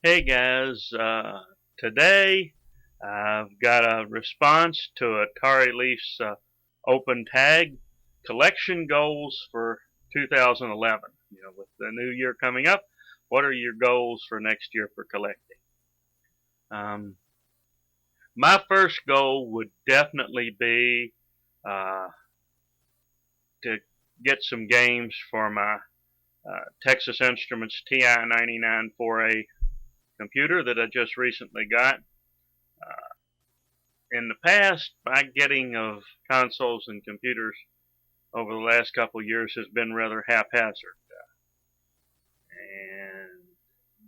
Hey guys, today I've got a response to Atarileaf's open tag collection goals for 2011. With the new year coming up, what are your goals for next year for collecting? Um, my first goal would definitely be uh, to get some games for my Texas Instruments TI-99 4A computer that I just recently got. In the past, my getting of consoles and computers over the last couple of years has been rather haphazard. And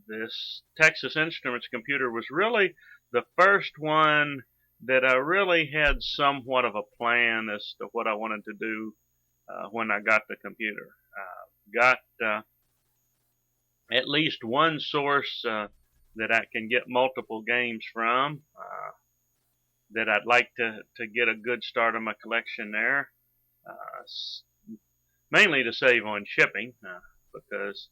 this Texas Instruments computer was really the first one that I really had somewhat of a plan as to what I wanted to do when I got the computer. Got at least one source that I can get multiple games from. That I'd like to get a good start on my collection there. Uh, Mainly to save on shipping, because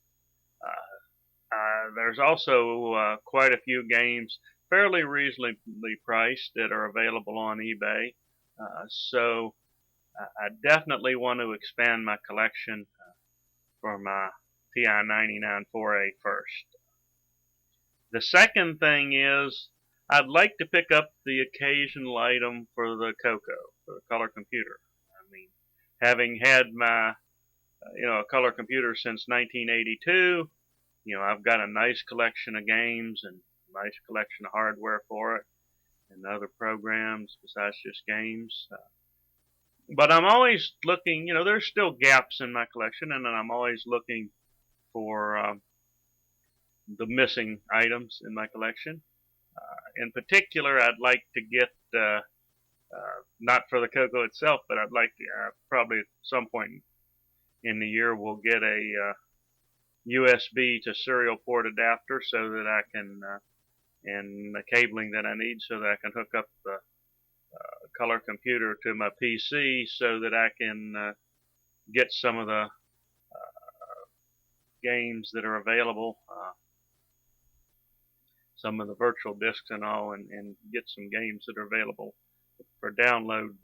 there's also quite a few games fairly reasonably priced that are available on eBay. So I definitely want to expand my collection for my TI-99 4A first. The second thing is I'd like to pick up the occasional item for the Coco, for the color computer. I mean, having had my a color computer since 1982. I've got a nice collection of games and a nice collection of hardware for it and other programs besides just games. But I'm always looking, there's still gaps in my collection, and I'm always looking for the missing items in my collection. In particular, I'd like to get, not for the Coco itself, but I'd like to probably at some point in the year we'll get a USB to serial port adapter so that I can, and the cabling that I need so that I can hook up the color computer to my PC so that I can get some of the games that are available, some of the virtual discs and all, and get some games that are available for download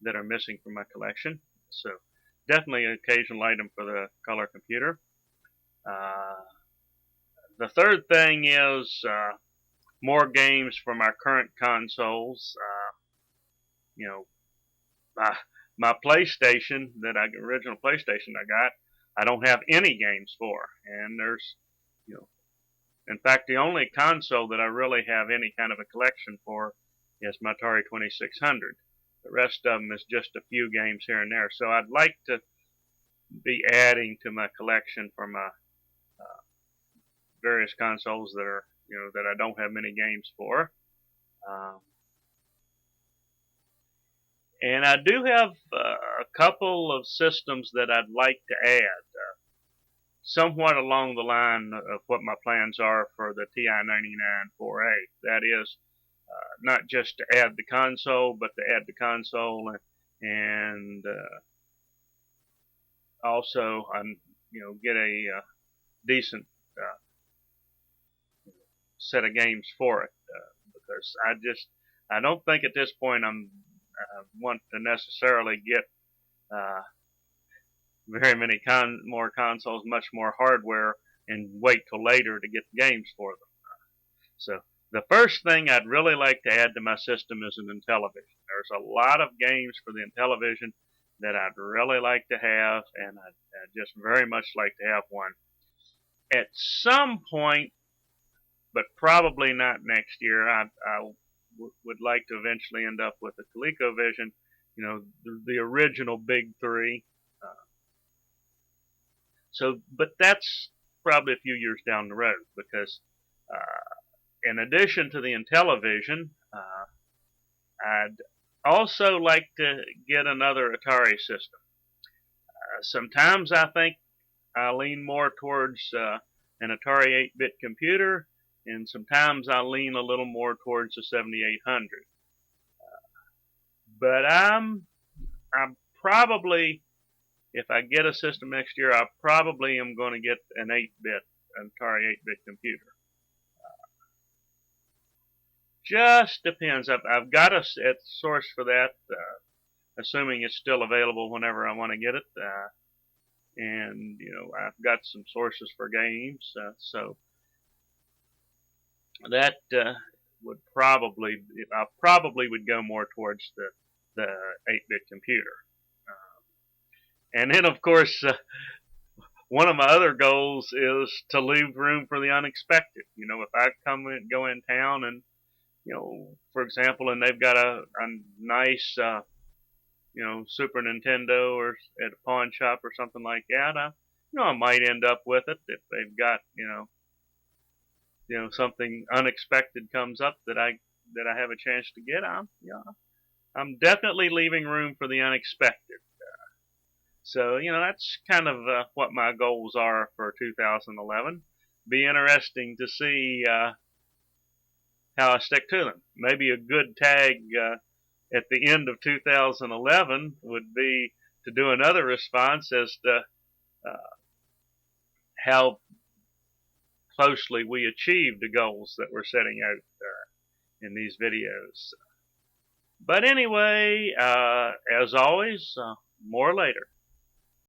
that are missing from my collection. So definitely an occasional item for the color computer. The third thing is more games for my current consoles. You know, my PlayStation original PlayStation I got, I don't have any games for, and there's, in fact, the only console that I really have any kind of a collection for is my Atari 2600. The rest of them is just a few games here and there. So I'd like to be adding to my collection for my various consoles that are, that I don't have many games for. Um, and I do have a couple of systems that I'd like to add, somewhat along the line of what my plans are for the TI-99 4A. That is, not just to add the console, but to add the console and also, get a decent set of games for it, because I don't think at this point want to necessarily get uh, very many more consoles, much more hardware, and wait till later to get the games for them. So the first thing I'd really like to add to my system is an Intellivision. There's a lot of games for the Intellivision that I'd really like to have, and I'd just very much like to have one at some point, but probably not next year. Would like to eventually end up with a ColecoVision, the original big three. Uh, but that's probably a few years down the road because in addition to the Intellivision, I'd also like to get another Atari system. Sometimes I think I lean more towards an Atari 8-bit computer, and sometimes I lean a little more towards the 7800. But I'm probably, if I get a system next year, I probably am going to get an 8-bit, an Atari 8-bit computer. just depends. I've got a source for that, assuming it's still available whenever I want to get it. And I've got some sources for games, so that would probably I probably would go more towards the 8-bit computer. And then, of course, one of my other goals is to leave room for the unexpected. If I go in town and, for example, and they've got a nice, Super Nintendo or at a pawn shop or something like that, I might end up with it if they've got, something unexpected comes up that I have a chance to get. I'm definitely leaving room for the unexpected. So, that's kind of what my goals are for 2011. Be interesting to see how I stick to them. Maybe a good tag at the end of 2011 would be to do another response as to how closely we achieved the goals that we're setting out in these videos. But anyway, as always, more later.